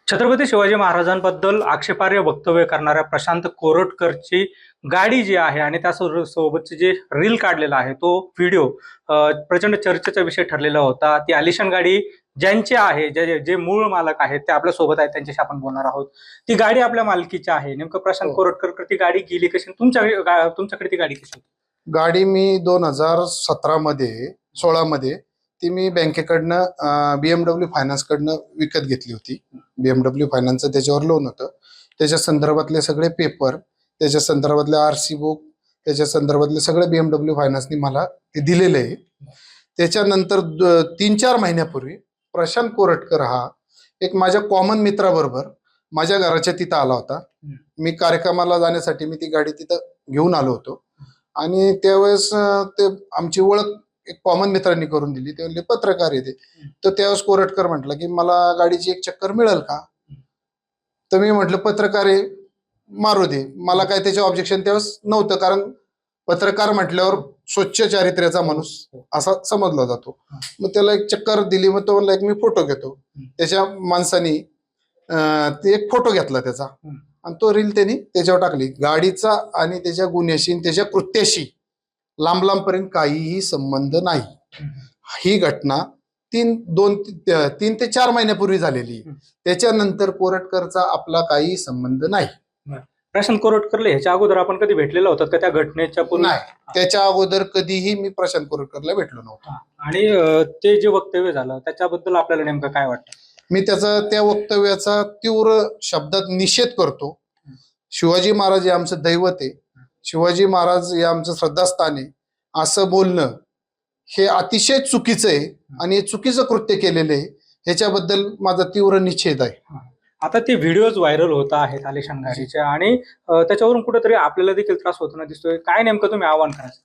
छत्रपती शिवाजी महाराजांबद्दल आक्षेपार्ह वक्तव्य करणाऱ्या प्रशांत कोरटकरची गाडी जी आहे आणि त्यासोबतचे जे रील काढलेला आहे तो व्हिडिओ प्रचंड चर्चेचा विषय ठरलेला होता। ती आलिशान गाडी ज्यांची आहे, जे जे मूळ मालक आहेत ते आपल्या सोबत आहेत, त्यांच्याशी आपण बोलणार आहोत। ती गाडी आपल्या मालकीची आहे। नेमकं प्रशांत कोरटकर ती गाडी गेली कशी, तुमच्याकडे ती गाडी कशी? गाडी मी 2017 मध्ये 16 मध्ये ती मी बँकेकडनं BMW फायनान्स कडनं विकत घेतली होती। BMW फायनान्सचं त्याच्यावर लोन होतं। त्याच्या संदर्भातले सगळे पेपर, त्याच्या संदर्भातले RC बुक, त्याच्या संदर्भातले सगळे BMW फायनान्सनी मला ते दिलेले आहे। त्याच्यानंतर 3-4 महिन्यापूर्वी प्रशांत कोरटकर हा एक माझ्या कॉमन मित्राबरोबर माझ्या घराच्या तिथं आला होता। मी कार्यक्रमाला जाण्यासाठी मी ती गाडी तिथं घेऊन आलो होतो आणि त्यावेळेस ते आमची ओळख एक कॉमन मित्रांनी करून दिली। ते म्हणले पत्रकार येते, तर त्यावेळेस कोरटकर म्हटलं की मला गाडीची एक चक्कर मिळेल का? तर मी म्हटलं पत्रकार आहे, मारू दे, मला काय त्याचे ऑब्जेक्शन त्यावेळेस नव्हतं, कारण पत्रकार म्हटल्यावर स्वच्छ चारित्र्याचा माणूस असा समजला जातो। मग त्याला एक चक्कर दिली, मग तो म्हणला एक मी फोटो घेतो। त्याच्या माणसानी ते एक फोटो घेतला त्याचा आणि तो रील त्यांनी त्याच्यावर टाकली। गाडीचा आणि त्याच्या गुन्ह्याशी त्याच्या कृत्याशी लांब लांबपर्यंत काहीही संबंध नाही। ही घटना 3 ते 4 महिन्यापूर्वी झालेली। त्याच्यानंतर कोरटकरचा आपला काही संबंध नाही। प्रशांत कोरटकरला ह्याच्या अगोदर आपण कधी भेटलेला होता का त्या घटनेच्या पूर्वी? नाही, त्याच्या अगोदर कधीही मी प्रशांत कोरटकरला भेटलो नव्हतो। आणि ते जे वक्तव्य झालं त्याच्याबद्दल आपल्याला नेमकं काय वाटतं? मी त्या वक्तव्याचा तीव्र शब्दात निषेध करतो। शिवाजी महाराज हे आमचं दैवत आहे, शिवाजी महाराज हे आमचं श्रद्धास्थान आहे, असं बोलणं हे अतिशय चुकीचं आहे आणि चुकीचं कृत्य केलेलं आहे। ह्याच्याबद्दल माझा तीव्र निषेध आहे। आता ते व्हिडिओज व्हायरल होत आहेत आलिशान गाडीचे आणि त्याच्यावरून कुठेतरी आपल्याला देखील त्रास होताना दिसतोय। काय नेमकं तुम्ही आव्हान करायचं?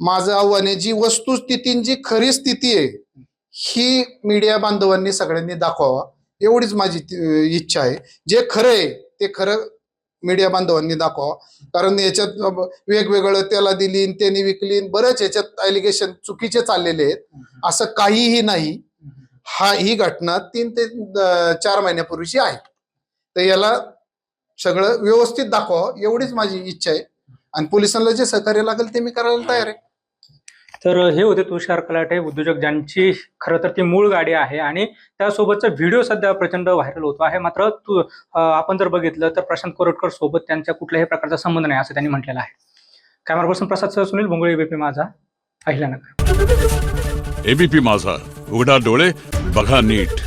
माझं आव्हान आहे, जी वस्तुस्थिती, जी खरी स्थिती आहे ही मीडिया बांधवांनी सगळ्यांनी दाखवावा, एवढीच माझी इच्छा आहे। जे खरं आहे ते खरं मीडिया बांधवांनी दाखवा, कारण याच्यात वेगवेगळं त्याला दिली, त्यांनी विकली, बरेच याच्यात ॲलिगेशन चुकीचे चाललेले आहेत। असं काहीही नाही। ही घटना 3 ते 4 महिन्यापूर्वीची आहे, तर याला सगळं व्यवस्थित दाखवा, एवढीच माझी इच्छा आहे। आणि पोलिसांना जे सहकार्य लागेल ते मी करायला तयार आहे। तर हे होते तुषार कलाटे, उद्योजक, ज्यांची खरं तर ती मूळ गाडी आहे आणि त्यासोबतचा व्हिडिओ सध्या प्रचंड व्हायरल होतो आहे। मात्र आपण जर बघितलं तर प्रशांत कोरटकर सोबत त्यांच्या कुठल्याही प्रकारचा संबंध नाही असं त्यांनी म्हटलेलं आहे। कॅमेरा पर्सन प्रसाद सह सुनील भोंगळे, एबीपी माझा, अहिल्यानगर। एबीपी माझा, उघडा डोळे बघा नीट।